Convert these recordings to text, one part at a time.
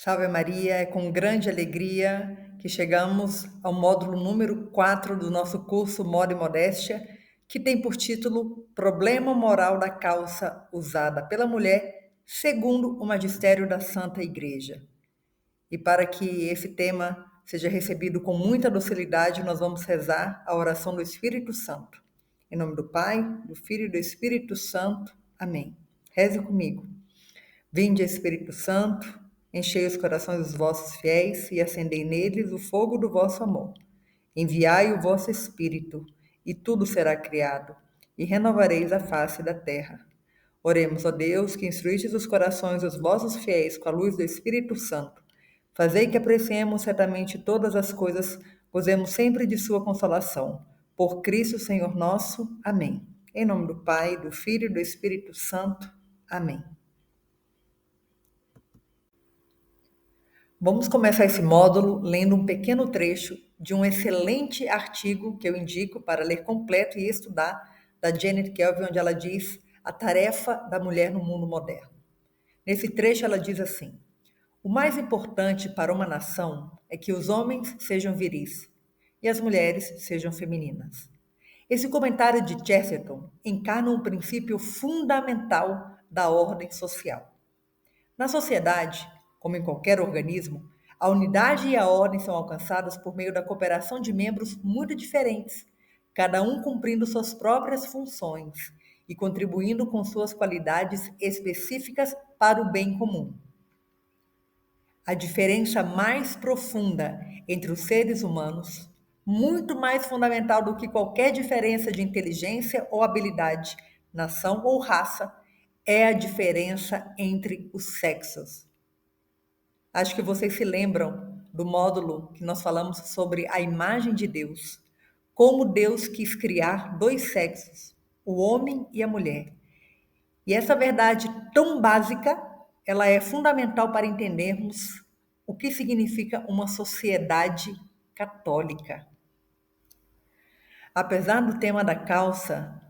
Salve Maria, é com grande alegria que chegamos ao módulo número 4 do nosso curso Moda e Modéstia, que tem por título Problema Moral da Calça Usada pela Mulher, segundo o Magistério da Santa Igreja. E para que esse tema seja recebido com muita docilidade, nós vamos rezar a oração do Espírito Santo. Em nome do Pai, do Filho e do Espírito Santo. Amém. Reze comigo. Vinde, Espírito Santo, enchei os corações dos vossos fiéis e acendei neles o fogo do vosso amor. Enviai o vosso Espírito, e tudo será criado, e renovareis a face da terra. Oremos, ó Deus, que instruístes os corações dos vossos fiéis com a luz do Espírito Santo. Fazei que apreciemos certamente todas as coisas, gozemos sempre de sua consolação. Por Cristo, Senhor nosso. Amém. Em nome do Pai, do Filho e do Espírito Santo. Amém. Vamos começar esse módulo lendo um pequeno trecho de um excelente artigo que eu indico para ler completo e estudar, da Janet Kelvin, onde ela diz a tarefa da mulher no mundo moderno. Nesse trecho ela diz assim: o mais importante para uma nação é que os homens sejam viris e as mulheres sejam femininas. Esse comentário de Chesterton encarna um princípio fundamental da ordem social. Na sociedade, como em qualquer organismo, a unidade e a ordem são alcançadas por meio da cooperação de membros muito diferentes, cada um cumprindo suas próprias funções e contribuindo com suas qualidades específicas para o bem comum. A diferença mais profunda entre os seres humanos, muito mais fundamental do que qualquer diferença de inteligência ou habilidade, nação ou raça, é a diferença entre os sexos. Acho que vocês se lembram do módulo que nós falamos sobre a imagem de Deus, como Deus quis criar dois sexos, o homem e a mulher. E essa verdade tão básica, ela é fundamental para entendermos o que significa uma sociedade católica. Apesar do tema da calça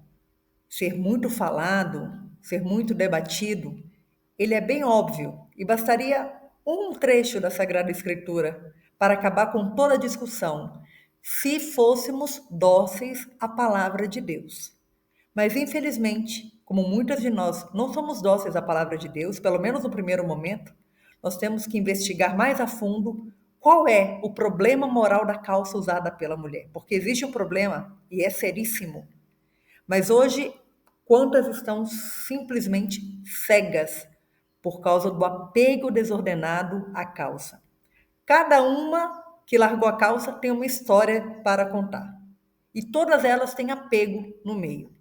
ser muito falado, ser muito debatido, ele é bem óbvio e bastaria um trecho da Sagrada Escritura para acabar com toda a discussão, se fôssemos dóceis à palavra de Deus. Mas, infelizmente, como muitas de nós não somos dóceis à palavra de Deus, pelo menos no primeiro momento, nós temos que investigar mais a fundo qual é o problema moral da calça usada pela mulher. Porque existe um problema, e é seríssimo. Mas hoje, quantas estão simplesmente cegas por causa do apego desordenado à calça? Cada uma que largou a calça tem uma história para contar. E todas elas têm apego no meio.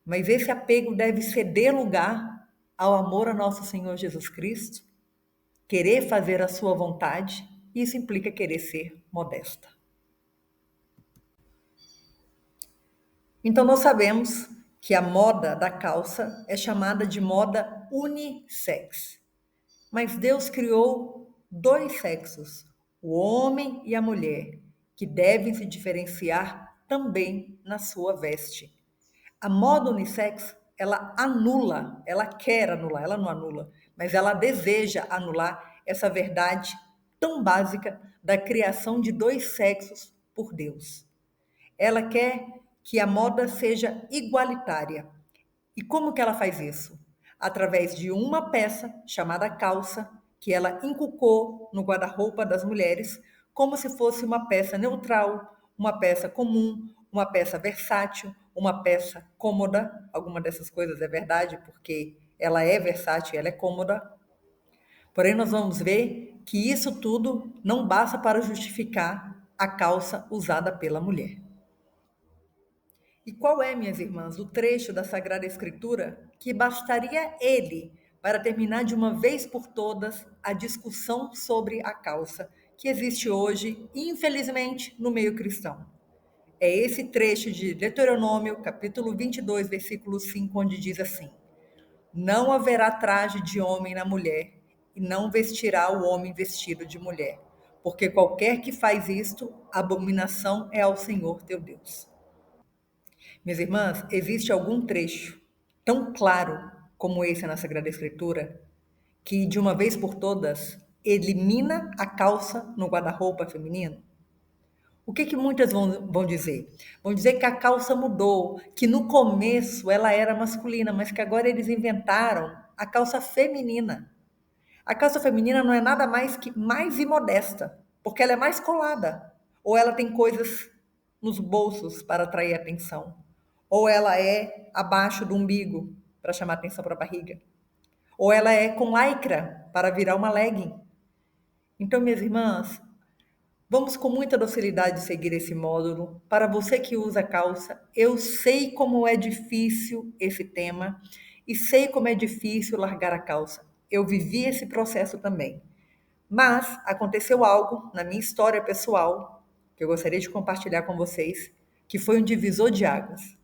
Mas esse apego deve ceder lugar ao amor a nosso Senhor Jesus Cristo, querer fazer a sua vontade, e isso implica querer ser modesta. Então nós sabemos que a moda da calça é chamada de moda unissex. Mas Deus criou dois sexos, o homem e a mulher, que devem se diferenciar também na sua veste. A moda unissex, ela anula, ela quer anular, ela não anula, mas ela deseja anular essa verdade tão básica da criação de dois sexos por Deus. Ela quer que a moda seja igualitária. E como que ela faz isso? Através de uma peça chamada calça, que ela inculcou no guarda-roupa das mulheres, como se fosse uma peça neutral, uma peça comum, uma peça versátil, uma peça cômoda. Alguma dessas coisas é verdade, porque ela é versátil, ela é cômoda. Porém, nós vamos ver que isso tudo não basta para justificar a calça usada pela mulher. E qual é, minhas irmãs, o trecho da Sagrada Escritura que bastaria ele para terminar de uma vez por todas a discussão sobre a calça que existe hoje, infelizmente, no meio cristão? É esse trecho de Deuteronômio, capítulo 22, versículo 5, onde diz assim: não haverá traje de homem na mulher, e não vestirá o homem vestido de mulher, porque qualquer que faz isto, abominação é ao Senhor teu Deus. Minhas irmãs, existe algum trecho tão claro como esse na Sagrada Escritura que, de uma vez por todas, elimina a calça no guarda-roupa feminino? O que muitas vão dizer? Vão dizer que a calça mudou, que no começo ela era masculina, mas que agora eles inventaram a calça feminina. A calça feminina não é nada mais que mais imodesta, porque ela é mais colada, ou ela tem coisas nos bolsos para atrair atenção, ou ela é abaixo do umbigo para chamar atenção para a barriga, ou ela é com lycra para virar uma legging. Então, minhas irmãs, vamos com muita docilidade seguir esse módulo. Para você que usa calça, eu sei como é difícil esse tema e sei como é difícil largar a calça. Eu vivi esse processo também. Mas aconteceu algo na minha história pessoal que eu gostaria de compartilhar com vocês, que foi um divisor de águas.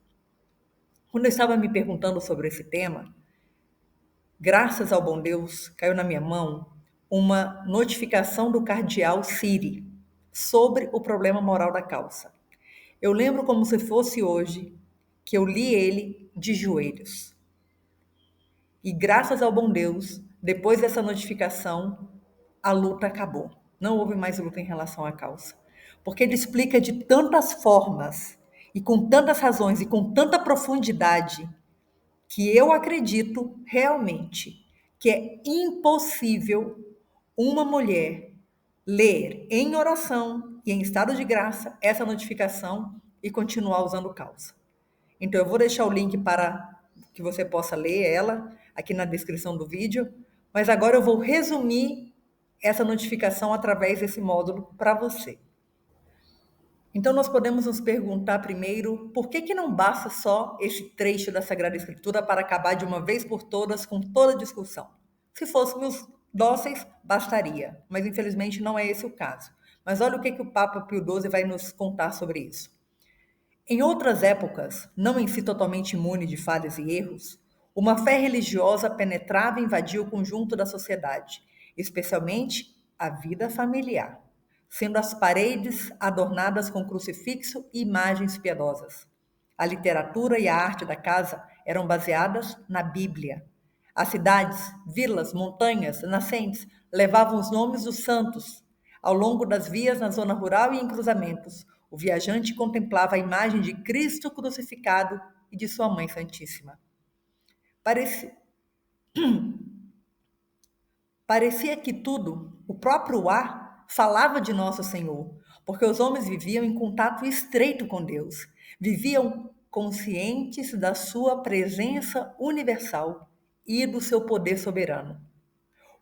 Quando eu estava me perguntando sobre esse tema, graças ao bom Deus, caiu na minha mão uma notificação do cardeal Siri sobre o problema moral da calça. Eu lembro como se fosse hoje que eu li ele de joelhos. E graças ao bom Deus, depois dessa notificação, a luta acabou. Não houve mais luta em relação à calça. Porque ele explica de tantas formas, e com tantas razões, e com tanta profundidade, que eu acredito realmente que é impossível uma mulher ler em oração e em estado de graça essa notificação e continuar usando calça. Então, eu vou deixar o link para que você possa ler ela aqui na descrição do vídeo, mas agora eu vou resumir essa notificação através desse módulo para você. Então, nós podemos nos perguntar primeiro, por que não basta só esse trecho da Sagrada Escritura para acabar de uma vez por todas com toda a discussão? Se fôssemos dóceis, bastaria, mas infelizmente não é esse o caso. Mas olha o que o Papa Pio XII vai nos contar sobre isso. Em outras épocas, não em si totalmente imune de falhas e erros, uma fé religiosa penetrava e invadia o conjunto da sociedade, especialmente a vida familiar, sendo as paredes adornadas com crucifixo e imagens piedosas. A literatura e a arte da casa eram baseadas na Bíblia. As cidades, vilas, montanhas, nascentes levavam os nomes dos santos. Ao longo das vias na zona rural e em cruzamentos, o viajante contemplava a imagem de Cristo crucificado e de sua Mãe Santíssima. Parecia que tudo, o próprio ar, falava de Nosso Senhor, porque os homens viviam em contato estreito com Deus, viviam conscientes da sua presença universal e do seu poder soberano.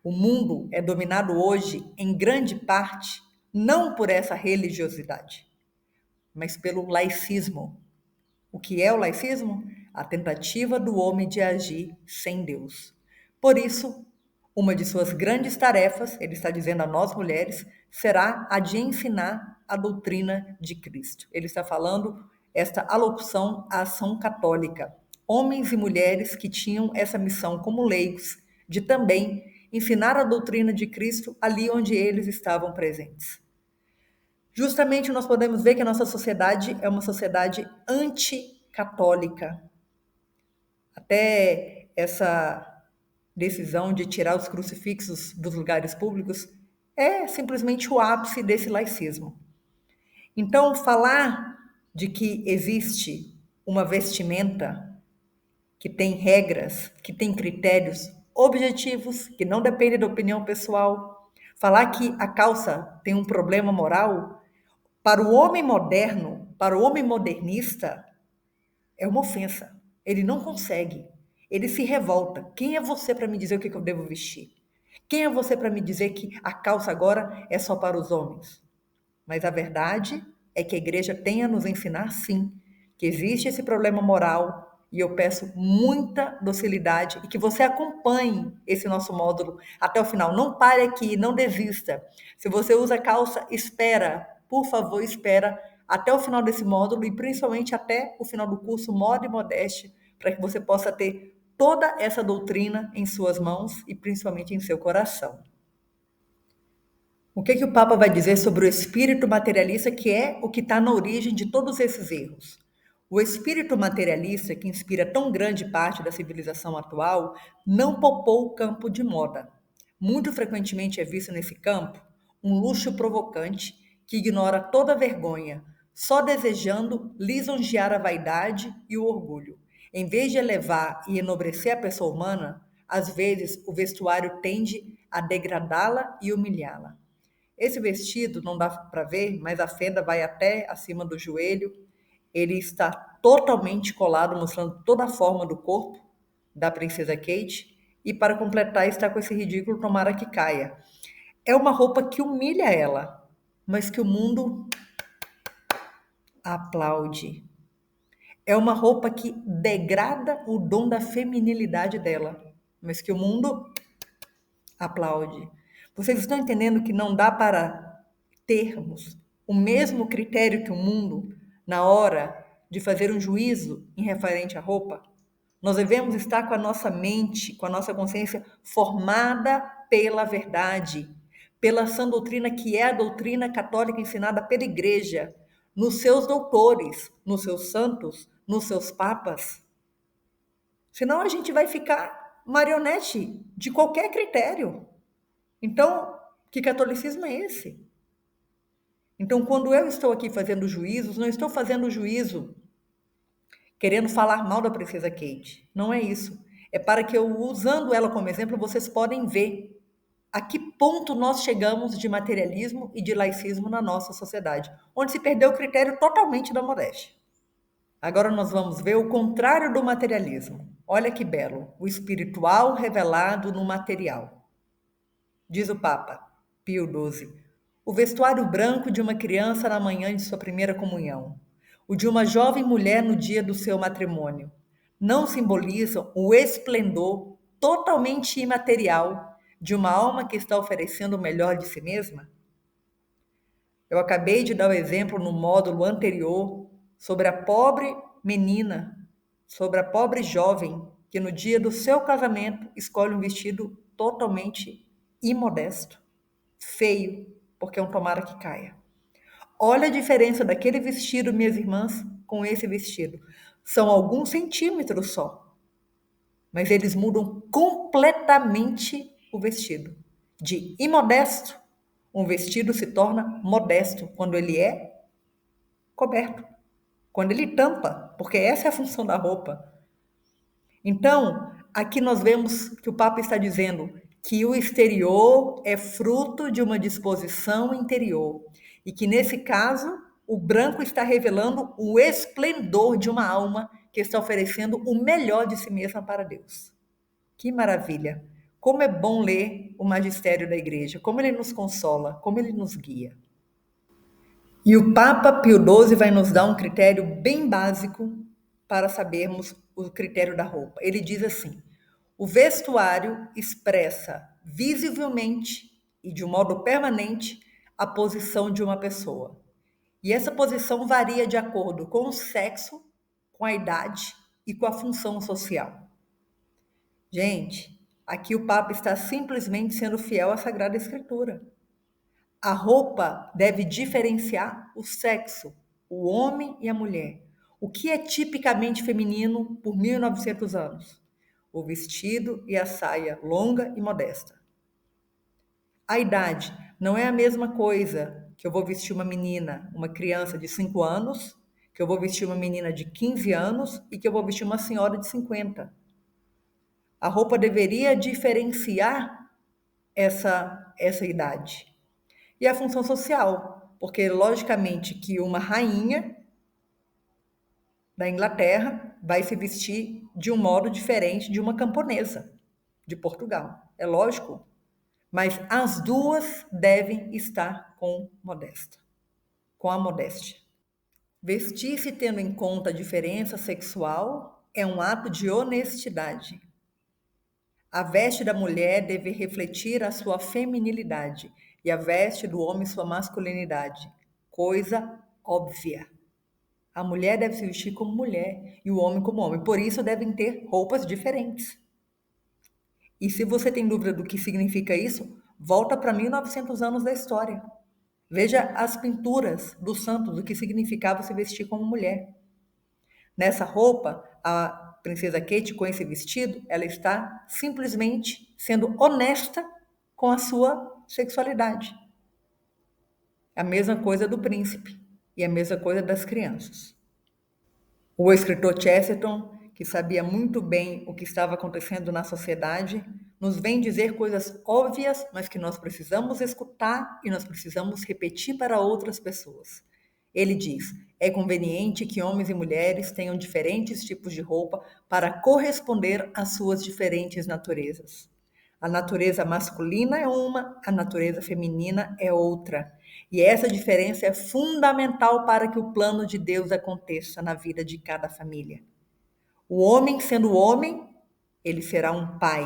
O mundo é dominado hoje, em grande parte, não por essa religiosidade, mas pelo laicismo. O que é o laicismo? A tentativa do homem de agir sem Deus. Por isso, uma de suas grandes tarefas, ele está dizendo a nós mulheres, será a de ensinar a doutrina de Cristo. Ele está falando esta alocução à ação católica. Homens e mulheres que tinham essa missão como leigos, de também ensinar a doutrina de Cristo ali onde eles estavam presentes. Justamente nós podemos ver que a nossa sociedade é uma sociedade anticatólica. Até essa decisão de tirar os crucifixos dos lugares públicos é simplesmente o ápice desse laicismo. Então, falar de que existe uma vestimenta que tem regras, que tem critérios objetivos, que não dependem da opinião pessoal, falar que a calça tem um problema moral, para o homem moderno, para o homem modernista, é uma ofensa. Ele não consegue. Ele se revolta. Quem é você para me dizer o que eu devo vestir? Quem é você para me dizer que a calça agora é só para os homens? Mas a verdade é que a igreja tem a nos ensinar, sim, que existe esse problema moral, e eu peço muita docilidade e que você acompanhe esse nosso módulo até o final. Não pare aqui, não desista. Se você usa calça, espera, por favor, espera até o final desse módulo e principalmente até o final do curso Moda e Modéstia, para que você possa ter toda essa doutrina em suas mãos e principalmente em seu coração. O que o Papa vai dizer sobre o espírito materialista, que é o que está na origem de todos esses erros? O espírito materialista, que inspira tão grande parte da civilização atual, não poupou o campo de moda. Muito frequentemente é visto nesse campo um luxo provocante que ignora toda vergonha, só desejando lisonjear a vaidade e o orgulho. Em vez de elevar e enobrecer a pessoa humana, às vezes o vestuário tende a degradá-la e humilhá-la. Esse vestido não dá para ver, mas a fenda vai até acima do joelho. Ele está totalmente colado, mostrando toda a forma do corpo da princesa Kate. E para completar, está com esse ridículo tomara que caia. É uma roupa que humilha ela, mas que o mundo aplaude. É uma roupa que degrada o dom da feminilidade dela, mas que o mundo aplaude. Vocês estão entendendo que não dá para termos o mesmo critério que o mundo na hora de fazer um juízo em referente à roupa? Nós devemos estar com a nossa mente, com a nossa consciência formada pela verdade, pela sã doutrina que é a doutrina católica ensinada pela Igreja, nos seus doutores, nos seus santos, nos seus papas. Senão a gente vai ficar marionete de qualquer critério. Então, que catolicismo é esse? Então, quando eu estou aqui fazendo juízos, não estou fazendo juízo querendo falar mal da princesa Kate. Não é isso. É para que eu, usando ela como exemplo, vocês podem ver a que ponto nós chegamos de materialismo e de laicismo na nossa sociedade, onde se perdeu o critério totalmente da modéstia. Agora nós vamos ver o contrário do materialismo. Olha que belo, o espiritual revelado no material. Diz o Papa Pio XII, o vestuário branco de uma criança na manhã de sua primeira comunhão, o de uma jovem mulher no dia do seu matrimônio, não simbolizam o esplendor totalmente imaterial de uma alma que está oferecendo o melhor de si mesma? Eu acabei de dar o exemplo no módulo anterior sobre a pobre menina, sobre a pobre jovem que no dia do seu casamento escolhe um vestido totalmente imodesto, feio, porque é um tomara que caia. Olha a diferença daquele vestido, minhas irmãs, com esse vestido. São alguns centímetros só, mas eles mudam completamente o vestido. De imodesto, um vestido se torna modesto quando ele é coberto, quando ele tampa, porque essa é a função da roupa. Então, aqui nós vemos que o Papa está dizendo que o exterior é fruto de uma disposição interior e que, nesse caso, o branco está revelando o esplendor de uma alma que está oferecendo o melhor de si mesma para Deus. Que maravilha! Como é bom ler o magistério da Igreja, como ele nos consola, como ele nos guia. E o Papa Pio XII vai nos dar um critério bem básico para sabermos o critério da roupa. Ele diz assim: o vestuário expressa visivelmente e de um modo permanente a posição de uma pessoa. E essa posição varia de acordo com o sexo, com a idade e com a função social. Gente, aqui o Papa está simplesmente sendo fiel à Sagrada Escritura. A roupa deve diferenciar o sexo, o homem e a mulher. O que é tipicamente feminino por 1900 anos? O vestido e a saia longa e modesta. A idade não é a mesma coisa que eu vou vestir uma menina, uma criança de 5 anos, que eu vou vestir uma menina de 15 anos e que eu vou vestir uma senhora de 50. A roupa deveria diferenciar essa idade. E a função social, porque logicamente que uma rainha da Inglaterra vai se vestir de um modo diferente de uma camponesa de Portugal. É lógico, mas as duas devem estar com modéstia, com a modéstia. Vestir-se tendo em conta a diferença sexual é um ato de honestidade. A veste da mulher deve refletir a sua feminilidade e a veste do homem sua masculinidade. Coisa óbvia. A mulher deve se vestir como mulher e o homem como homem. Por isso devem ter roupas diferentes. E se você tem dúvida do que significa isso, volta para 1900 anos da história. Veja as pinturas dos santos, do que significava se vestir como mulher. Nessa roupa, a princesa Kate, com esse vestido, ela está simplesmente sendo honesta com a sua sexualidade. A mesma coisa do príncipe e a mesma coisa das crianças. O escritor Chesterton, que sabia muito bem o que estava acontecendo na sociedade, nos vem dizer coisas óbvias, mas que nós precisamos escutar e nós precisamos repetir para outras pessoas. Ele diz: é conveniente que homens e mulheres tenham diferentes tipos de roupa para corresponder às suas diferentes naturezas. A natureza masculina é uma, a natureza feminina é outra. E essa diferença é fundamental para que o plano de Deus aconteça na vida de cada família. O homem, sendo homem, ele será um pai.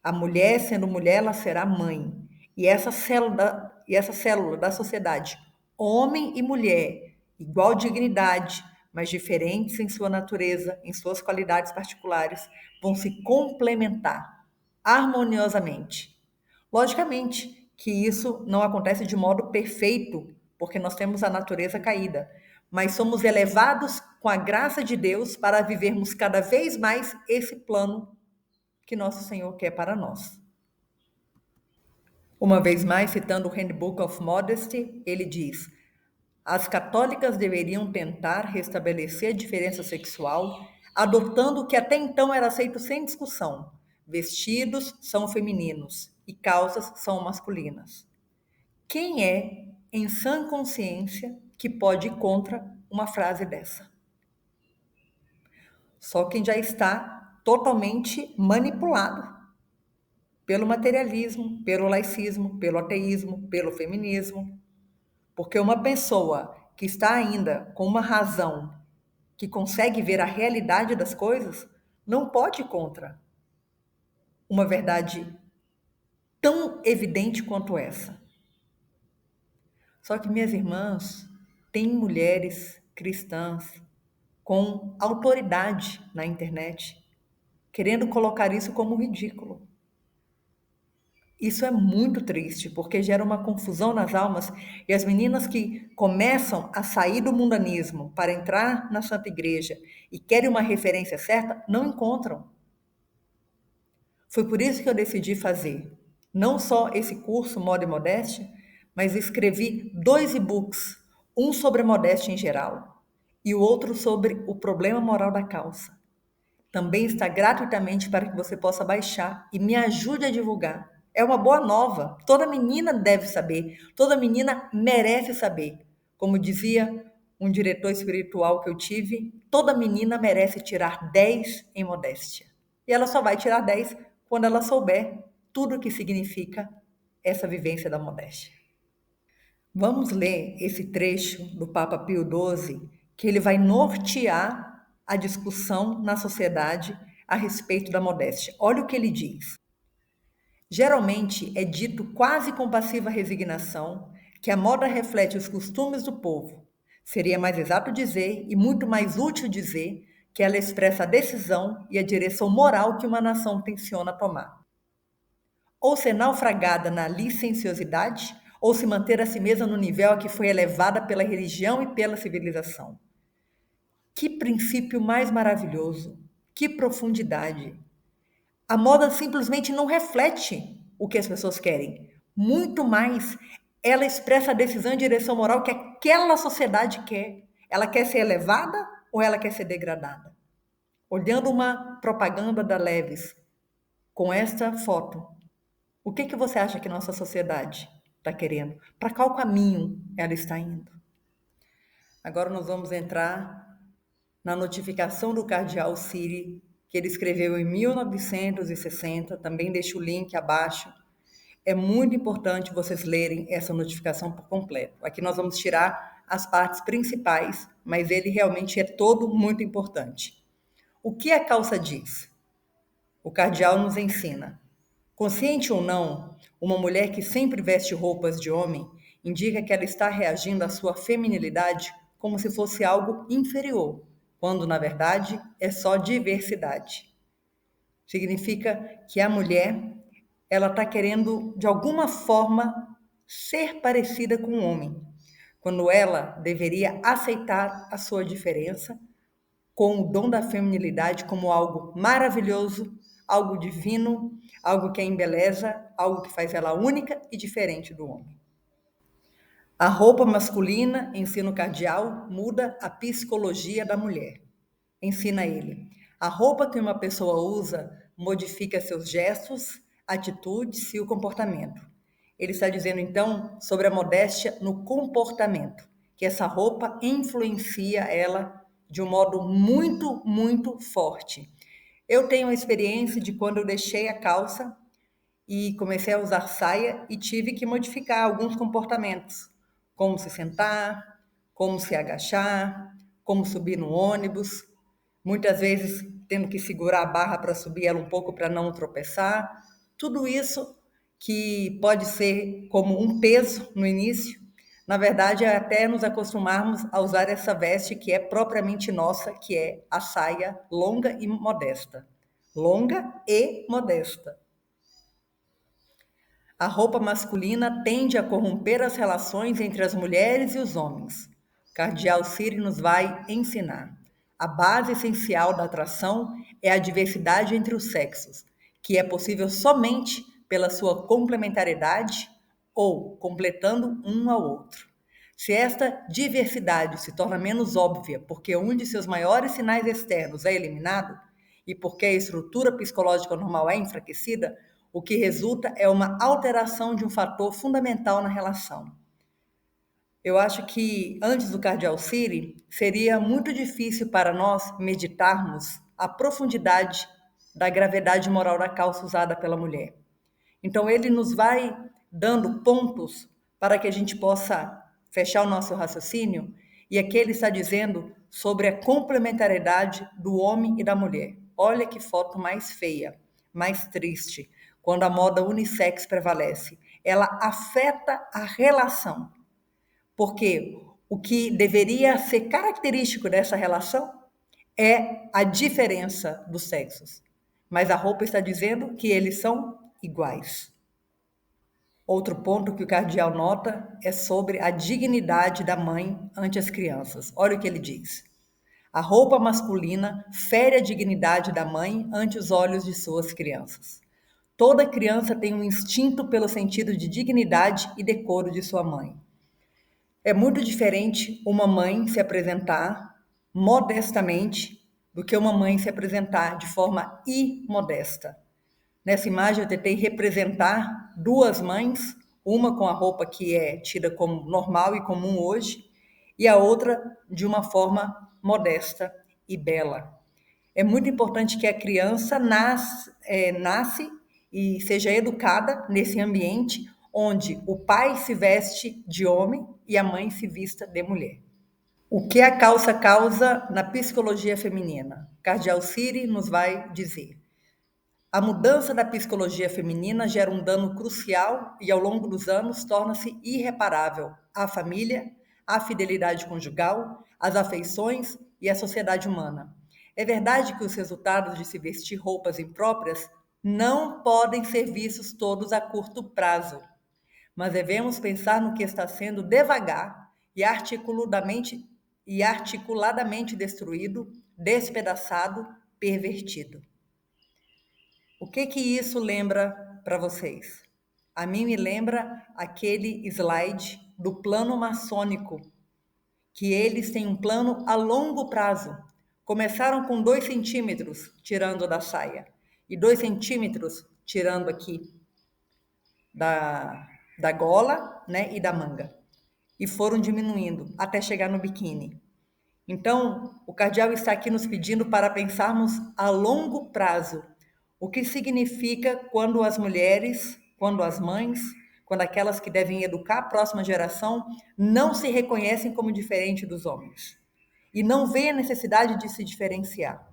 A mulher, sendo mulher, ela será mãe. E essa célula da sociedade, homem e mulher, igual dignidade, mas diferentes em sua natureza, em suas qualidades particulares, vão se complementar harmoniosamente. Logicamente que isso não acontece de modo perfeito, porque nós temos a natureza caída, mas somos elevados com a graça de Deus para vivermos cada vez mais esse plano que nosso Senhor quer para nós. Uma vez mais, citando o Handbook of Modesty, ele diz: as católicas deveriam tentar restabelecer a diferença sexual, adotando o que até então era aceito sem discussão. Vestidos são femininos e calças são masculinas. Quem é, em sã consciência, que pode ir contra uma frase dessa? Só quem já está totalmente manipulado pelo materialismo, pelo laicismo, pelo ateísmo, pelo feminismo. Porque uma pessoa que está ainda com uma razão, que consegue ver a realidade das coisas, não pode ir contra uma verdade tão evidente quanto essa. Só que, minhas irmãs, tem mulheres cristãs com autoridade na internet querendo colocar isso como ridículo. Isso é muito triste, porque gera uma confusão nas almas e as meninas que começam a sair do mundanismo para entrar na Santa Igreja e querem uma referência certa, não encontram. Foi por isso que eu decidi fazer não só esse curso Moda e Modéstia, mas escrevi 2 e-books, um sobre a modéstia em geral e o outro sobre o problema moral da calça. Também está gratuitamente para que você possa baixar e me ajude a divulgar. É uma boa nova. Toda menina deve saber. Toda menina merece saber. Como dizia um diretor espiritual que eu tive, toda menina merece tirar 10 em modéstia. E ela só vai tirar 10 quando ela souber tudo o que significa essa vivência da modéstia. Vamos ler esse trecho do Papa Pio XII, que ele vai nortear a discussão na sociedade a respeito da modéstia. Olha o que ele diz. Geralmente é dito quase com passiva resignação que a moda reflete os costumes do povo. Seria mais exato dizer, e muito mais útil dizer, que ela expressa a decisão e a direção moral que uma nação tenciona tomar. Ou ser naufragada na licenciosidade, ou se manter a si mesma no nível a que foi elevada pela religião e pela civilização. Que princípio mais maravilhoso! Que profundidade! A moda simplesmente não reflete o que as pessoas querem. Muito mais, ela expressa a decisão e direção moral que aquela sociedade quer. Ela quer ser elevada ou ela quer ser degradada? Olhando uma propaganda da Levi's com esta foto, o que você acha que nossa sociedade está querendo? Para qual caminho ela está indo? Agora nós vamos entrar na notificação do cardeal Siri, que ele escreveu em 1960, também deixo o link abaixo. É muito importante vocês lerem essa notificação por completo. Aqui nós vamos tirar as partes principais, mas ele realmente é todo muito importante. O que a calça diz? O cardeal nos ensina. Consciente ou não, uma mulher que sempre veste roupas de homem indica que ela está reagindo à sua feminilidade como se fosse algo inferior, quando na verdade é só diversidade. Significa que a mulher, ela está querendo de alguma forma ser parecida com o homem, quando ela deveria aceitar a sua diferença com o dom da feminilidade como algo maravilhoso, algo divino, algo que a embeleza, algo que faz ela única e diferente do homem. A roupa masculina, ensino cardeal, muda a psicologia da mulher. Ensina ele. A roupa que uma pessoa usa modifica seus gestos, atitudes e o comportamento. Ele está dizendo então sobre a modéstia no comportamento, que essa roupa influencia ela de um modo muito, muito forte. Eu tenho a experiência de quando eu deixei a calça e comecei a usar saia e tive que modificar alguns comportamentos, como se sentar, como se agachar, como subir no ônibus, muitas vezes tendo que segurar a barra para subir ela um pouco para não tropeçar. Tudo isso que pode ser como um peso no início, na verdade é até nos acostumarmos a usar essa veste que é propriamente nossa, que é a saia longa e modesta. Longa e modesta. A roupa masculina tende a corromper as relações entre as mulheres e os homens. Cardeal Siri nos vai ensinar. A base essencial da atração é a diversidade entre os sexos, que é possível somente pela sua complementariedade ou completando um ao outro. Se esta diversidade se torna menos óbvia porque um de seus maiores sinais externos é eliminado e porque a estrutura psicológica normal é enfraquecida, o que resulta é uma alteração de um fator fundamental na relação. Eu acho que antes do Cardeal Siri, seria muito difícil para nós meditarmos a profundidade da gravidade moral da calça usada pela mulher. Então ele nos vai dando pontos para que a gente possa fechar o nosso raciocínio, e aqui ele está dizendo sobre a complementariedade do homem e da mulher. Olha que foto mais feia, mais triste, quando a moda unissex prevalece. Ela afeta a relação, porque o que deveria ser característico dessa relação é a diferença dos sexos. Mas a roupa está dizendo que eles são iguais. Outro ponto que o cardeal nota é sobre a dignidade da mãe ante as crianças. Olha o que ele diz. A roupa masculina fere a dignidade da mãe ante os olhos de suas crianças. Toda criança tem um instinto pelo sentido de dignidade e decoro de sua mãe. É muito diferente uma mãe se apresentar modestamente do que uma mãe se apresentar de forma imodesta. Nessa imagem eu tentei representar duas mães, uma com a roupa que é tida como normal e comum hoje, e a outra de uma forma modesta e bela. É muito importante que a criança nasce e seja educada nesse ambiente onde o pai se veste de homem e a mãe se vista de mulher. O que a calça causa na psicologia feminina? Cardeal Siri nos vai dizer. A mudança da psicologia feminina gera um dano crucial e, ao longo dos anos, torna-se irreparável à família, à fidelidade conjugal, às afeições e à sociedade humana. É verdade que os resultados de se vestir roupas impróprias não podem ser vistos todos a curto prazo, mas devemos pensar no que está sendo devagar e articuladamente destruído, despedaçado, pervertido. O que isso lembra para vocês? A mim me lembra aquele slide do plano maçônico, que eles têm um plano a longo prazo. Começaram com 2 centímetros tirando da saia e 2 centímetros tirando aqui da gola, né, e da manga. E foram diminuindo até chegar no biquíni. Então, o cardeal está aqui nos pedindo para pensarmos a longo prazo. O que significa quando as mulheres, quando as mães, quando aquelas que devem educar a próxima geração, não se reconhecem como diferente dos homens e não veem a necessidade de se diferenciar.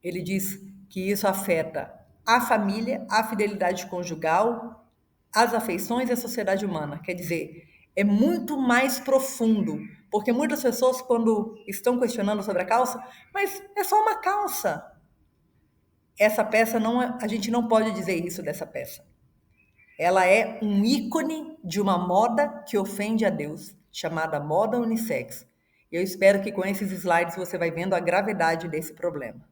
Ele diz que isso afeta a família, a fidelidade conjugal, as afeições e a sociedade humana. Quer dizer, é muito mais profundo, porque muitas pessoas, quando estão questionando sobre a calça, mas é só uma calça. Essa peça a gente não pode dizer isso dessa peça. Ela é um ícone de uma moda que ofende a Deus, chamada moda unissex. Eu espero que com esses slides você vai vendo a gravidade desse problema.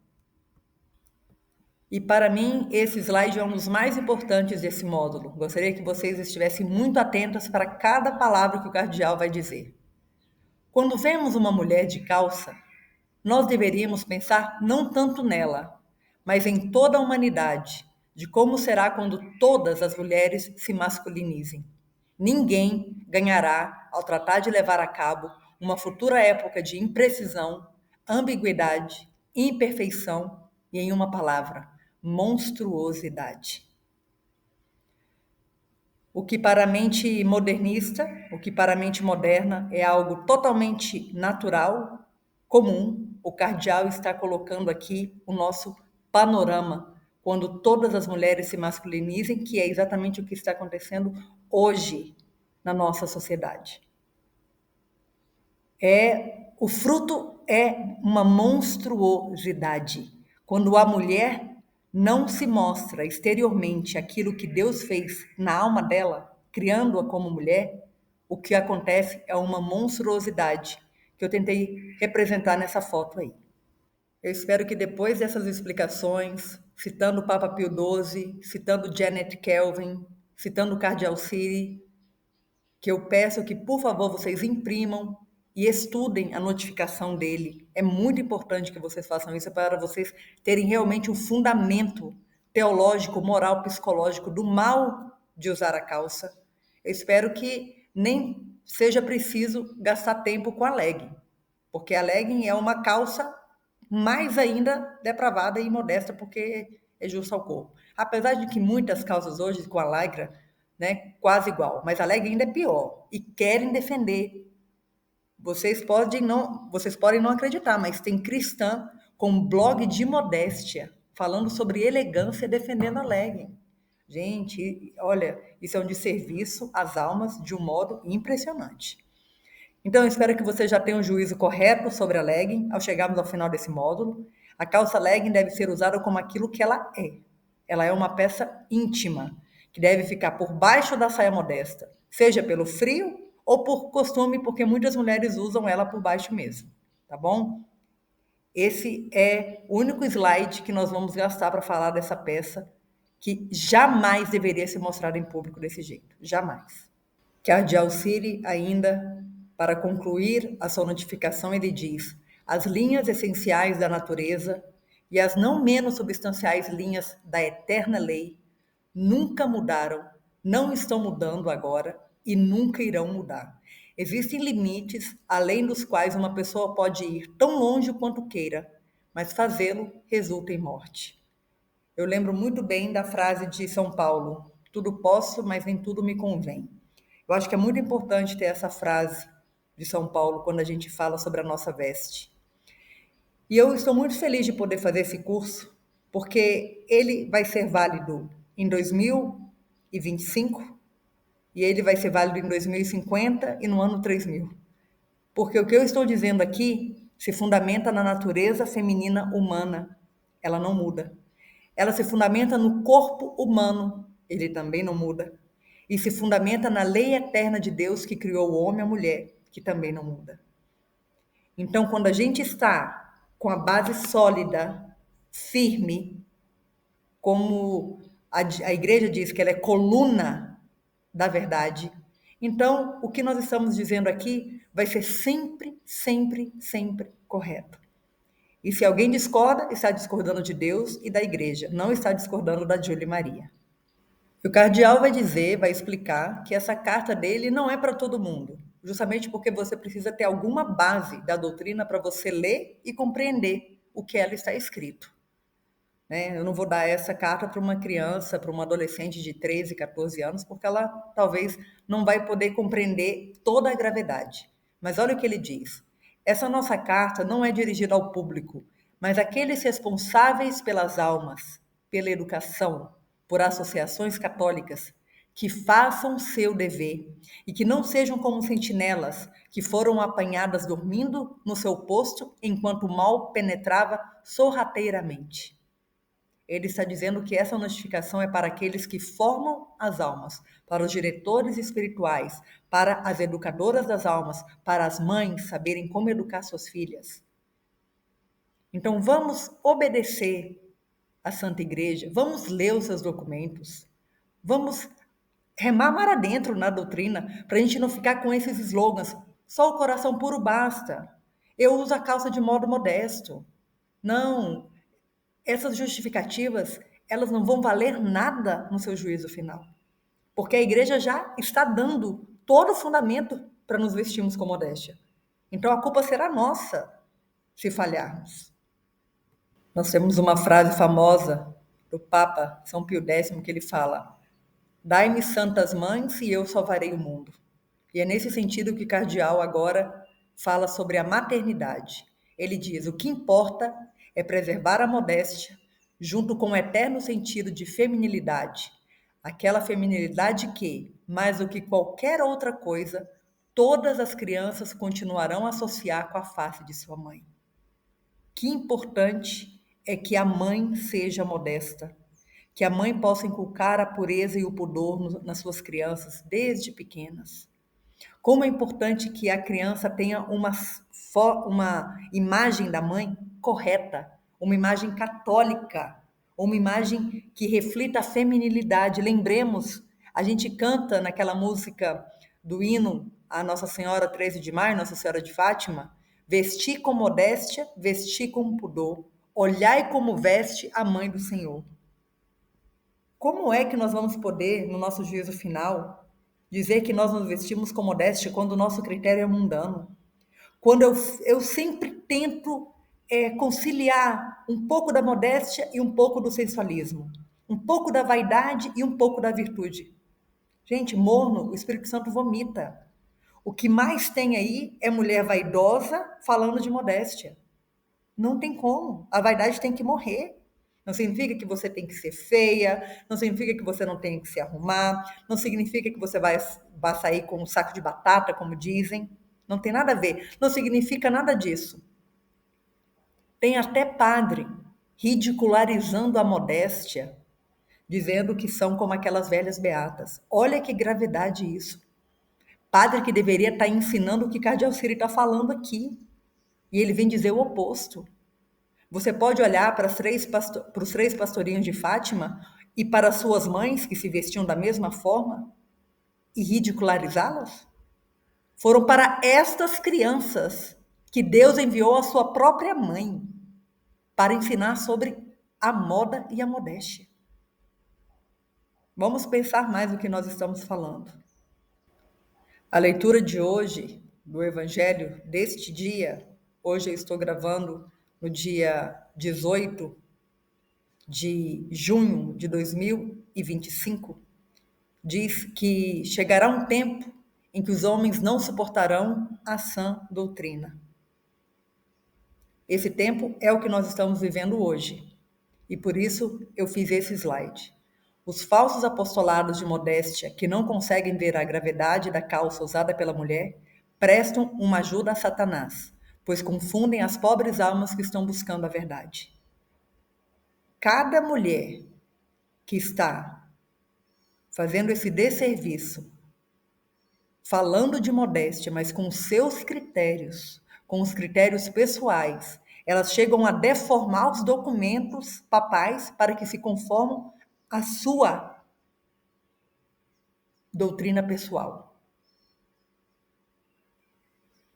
E para mim, esse slide é um dos mais importantes desse módulo. Gostaria que vocês estivessem muito atentas para cada palavra que o cardeal vai dizer. Quando vemos uma mulher de calça, nós deveríamos pensar não tanto nela, mas em toda a humanidade, de como será quando todas as mulheres se masculinizem. Ninguém ganhará ao tratar de levar a cabo uma futura época de imprecisão, ambiguidade, imperfeição e, em uma palavra, monstruosidade. O que para a mente modernista, o que para a mente moderna é algo totalmente natural, comum, o cardeal está colocando aqui o nosso panorama, quando todas as mulheres se masculinizem, que é exatamente o que está acontecendo hoje na nossa sociedade. O fruto é uma monstruosidade. Quando a mulher não se mostra exteriormente aquilo que Deus fez na alma dela, criando-a como mulher, o que acontece é uma monstruosidade que eu tentei representar nessa foto aí. Eu espero que depois dessas explicações, citando o Papa Pio XII, citando Janet Kelvin, citando o Cardeal Siri, que eu peço que, por favor, vocês imprimam e estudem a notificação dele. É muito importante que vocês façam isso para vocês terem realmente um fundamento teológico, moral, psicológico do mal de usar a calça. Eu espero que nem seja preciso gastar tempo com a legging, porque a legging é uma calça mais ainda depravada e modesta, porque é justa ao corpo. Apesar de que muitas calças hoje com a lycra, né, quase igual, mas a legging ainda é pior e querem defender. Vocês podem não acreditar, mas tem cristã com blog de modéstia falando sobre elegância defendendo a legging. Gente, olha, isso é um desserviço às almas de um modo impressionante. Então, eu espero que você já tenha um juízo correto sobre a legging ao chegarmos ao final desse módulo. A calça legging deve ser usada como aquilo que ela é. Ela é uma peça íntima, que deve ficar por baixo da saia modesta, seja pelo frio ou por costume, porque muitas mulheres usam ela por baixo mesmo, tá bom? Esse é o único slide que nós vamos gastar para falar dessa peça, que jamais deveria ser mostrada em público desse jeito, jamais. Cardeal Siri, ainda, para concluir a sua notificação, ele diz: as linhas essenciais da natureza e as não menos substanciais linhas da eterna lei nunca mudaram, não estão mudando agora e nunca irão mudar. Existem limites além dos quais uma pessoa pode ir tão longe quanto queira, mas fazê-lo resulta em morte. Eu lembro muito bem da frase de São Paulo: tudo posso, mas nem tudo me convém. Eu acho que é muito importante ter essa frase de São Paulo quando a gente fala sobre a nossa veste. E eu estou muito feliz de poder fazer esse curso, porque ele vai ser válido em 2025 e ele vai ser válido em 2050 e no ano 3000. Porque o que eu estou dizendo aqui se fundamenta na natureza feminina humana. Ela não muda. Ela se fundamenta no corpo humano, ele também não muda. E se fundamenta na lei eterna de Deus que criou o homem e a mulher, que também não muda. Então, quando a gente está com a base sólida, firme, como a igreja diz que ela é coluna da verdade, então o que nós estamos dizendo aqui vai ser sempre, sempre, sempre correto. E se alguém discorda, está discordando de Deus e da igreja, não está discordando da Júlia Maria. E o cardeal vai dizer, vai explicar que essa carta dele não é para todo mundo, justamente porque você precisa ter alguma base da doutrina para você ler e compreender o que ela está escrito. Né? Eu não vou dar essa carta para uma criança, para uma adolescente de 13, 14 anos, porque ela talvez não vai poder compreender toda a gravidade. Mas olha o que ele diz. Essa nossa carta não é dirigida ao público, mas àqueles responsáveis pelas almas, pela educação, por associações católicas, que façam seu dever e que não sejam como sentinelas que foram apanhadas dormindo no seu posto enquanto o mal penetrava sorrateiramente. Ele está dizendo que essa notificação é para aqueles que formam as almas, para os diretores espirituais, para as educadoras das almas, para as mães saberem como educar suas filhas. Então vamos obedecer a Santa Igreja, vamos ler os seus documentos, vamos remar mar adentro na doutrina, para a gente não ficar com esses slogans. Só o coração puro basta. Eu uso a calça de modo modesto. Não, essas justificativas, elas não vão valer nada no seu juízo final. Porque a igreja já está dando todo o fundamento para nos vestirmos com modéstia. Então a culpa será nossa se falharmos. Nós temos uma frase famosa do Papa São Pio X que ele fala: dai-me santas mães e eu salvarei o mundo. E é nesse sentido que o cardeal agora fala sobre a maternidade. Ele diz: o que importa é preservar a modéstia, junto com o eterno sentido de feminilidade. Aquela feminilidade que, mais do que qualquer outra coisa, todas as crianças continuarão a associar com a face de sua mãe. Que importante é que a mãe seja modesta, que a mãe possa inculcar a pureza e o pudor nas suas crianças desde pequenas. Como é importante que a criança tenha uma imagem da mãe correta, uma imagem católica, uma imagem que reflita a feminilidade. Lembremos, a gente canta naquela música do hino a Nossa Senhora 13 de Maio, Nossa Senhora de Fátima: vesti com modéstia, vesti com pudor, olhai como veste a mãe do Senhor. Como é que nós vamos poder, no nosso juízo final, dizer que nós nos vestimos com modéstia quando o nosso critério é mundano? Quando eu sempre tento conciliar um pouco da modéstia e um pouco do sensualismo, um pouco da vaidade e um pouco da virtude. Gente, morno, o Espírito Santo vomita. O que mais tem aí é mulher vaidosa falando de modéstia. Não tem como. A vaidade tem que morrer. Não significa que você tem que ser feia, não significa que você não tem que se arrumar, não significa que você vai sair com um saco de batata, como dizem. Não tem nada a ver. Não significa nada disso. Tem até padre ridicularizando a modéstia, dizendo que são como aquelas velhas beatas. Olha que gravidade isso. Padre que deveria estar ensinando o que Cardeal Ciri está falando aqui. E ele vem dizer o oposto. Você pode olhar para os três pastorinhos de Fátima e para suas mães, que se vestiam da mesma forma, e ridicularizá-las? Foram para estas crianças que Deus enviou a sua própria mãe para ensinar sobre a moda e a modéstia. Vamos pensar mais no que nós estamos falando. A leitura de hoje, do Evangelho deste dia, hoje eu estou gravando no dia 18 de junho de 2025, diz que chegará um tempo em que os homens não suportarão a sã doutrina. Esse tempo é o que nós estamos vivendo hoje, e por isso eu fiz esse slide. Os falsos apostolados de modéstia, que não conseguem ver a gravidade da calça usada pela mulher, prestam uma ajuda a Satanás, pois confundem as pobres almas que estão buscando a verdade. Cada mulher que está fazendo esse desserviço, falando de modéstia, mas com seus critérios, com os critérios pessoais, elas chegam a deformar os documentos papais para que se conformem à sua doutrina pessoal.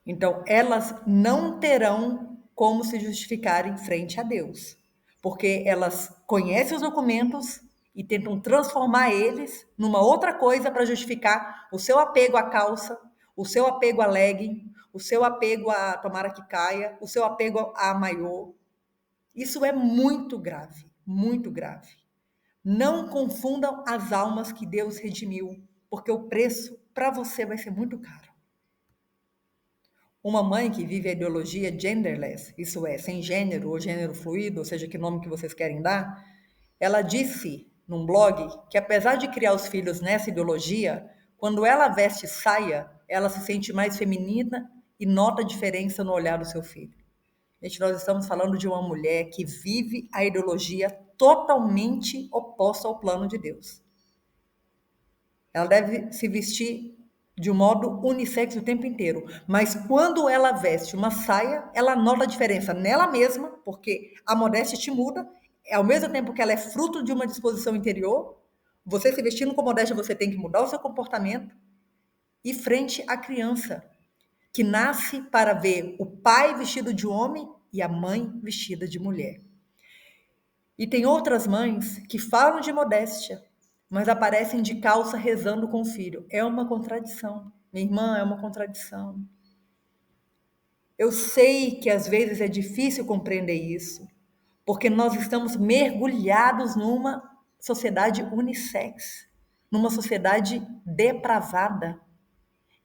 Então, elas não terão como se justificarem frente a Deus, porque elas conhecem os documentos e tentam transformar eles numa outra coisa para justificar o seu apego à calça, o seu apego à legging, o seu apego a tomara que caia, o seu apego a maiô. Isso é muito grave, muito grave. Não confundam as almas que Deus redimiu, porque o preço para você vai ser muito caro. Uma mãe que vive a ideologia genderless, isso é, sem gênero ou gênero fluido, ou seja, que nome que vocês querem dar, ela disse num blog que apesar de criar os filhos nessa ideologia, quando ela veste saia, ela se sente mais feminina e nota a diferença no olhar do seu filho. Gente, nós estamos falando de uma mulher que vive a ideologia totalmente oposta ao plano de Deus. Ela deve se vestir de um modo unissex o tempo inteiro. Mas quando ela veste uma saia, ela nota a diferença nela mesma, porque a modéstia te muda, ao mesmo tempo que ela é fruto de uma disposição interior, você se vestindo com modéstia, você tem que mudar o seu comportamento. E frente à criança, que nasce para ver o pai vestido de homem e a mãe vestida de mulher. E tem outras mães que falam de modéstia, mas aparecem de calça rezando com o filho. É uma contradição. Minha irmã, é uma contradição. Eu sei que às vezes é difícil compreender isso, porque nós estamos mergulhados numa sociedade unissex, numa sociedade depravada.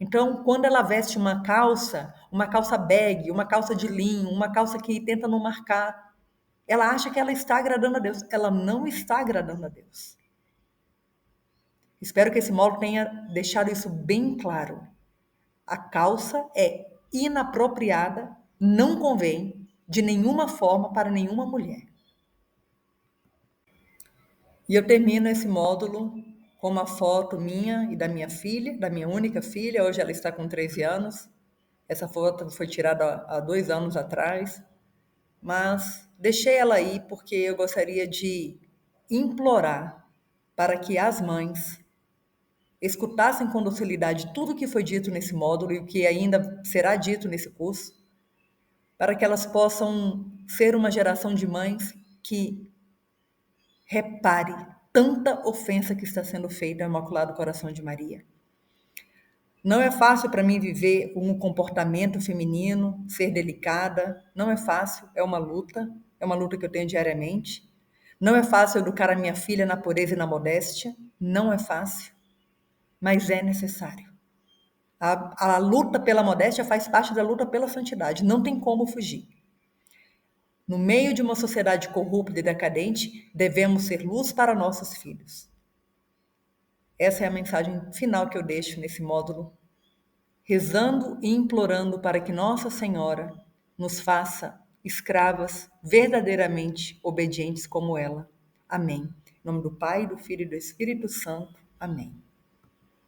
Então, quando ela veste uma calça bag, uma calça de linho, uma calça que tenta não marcar, ela acha que ela está agradando a Deus. Ela não está agradando a Deus. Espero que esse módulo tenha deixado isso bem claro. A calça é inapropriada, não convém de nenhuma forma para nenhuma mulher. E eu termino esse módulo com uma foto minha e da minha filha, da minha única filha. Hoje ela está com 13 anos. Essa foto foi tirada há 2 anos atrás, mas deixei ela aí porque eu gostaria de implorar para que as mães escutassem com docilidade tudo o que foi dito nesse módulo e o que ainda será dito nesse curso, para que elas possam ser uma geração de mães que repare tanta ofensa que está sendo feita ao Imaculado Coração de Maria. Não é fácil para mim viver um comportamento feminino, ser delicada, não é fácil, é uma luta que eu tenho diariamente. Não é fácil educar a minha filha na pureza e na modéstia, não é fácil, mas é necessário. A luta pela modéstia faz parte da luta pela santidade, não tem como fugir. No meio de uma sociedade corrupta e decadente, devemos ser luz para nossos filhos. Essa é a mensagem final que eu deixo nesse módulo, rezando e implorando para que Nossa Senhora nos faça escravas verdadeiramente obedientes como ela. Amém. Em nome do Pai, do Filho e do Espírito Santo. Amém.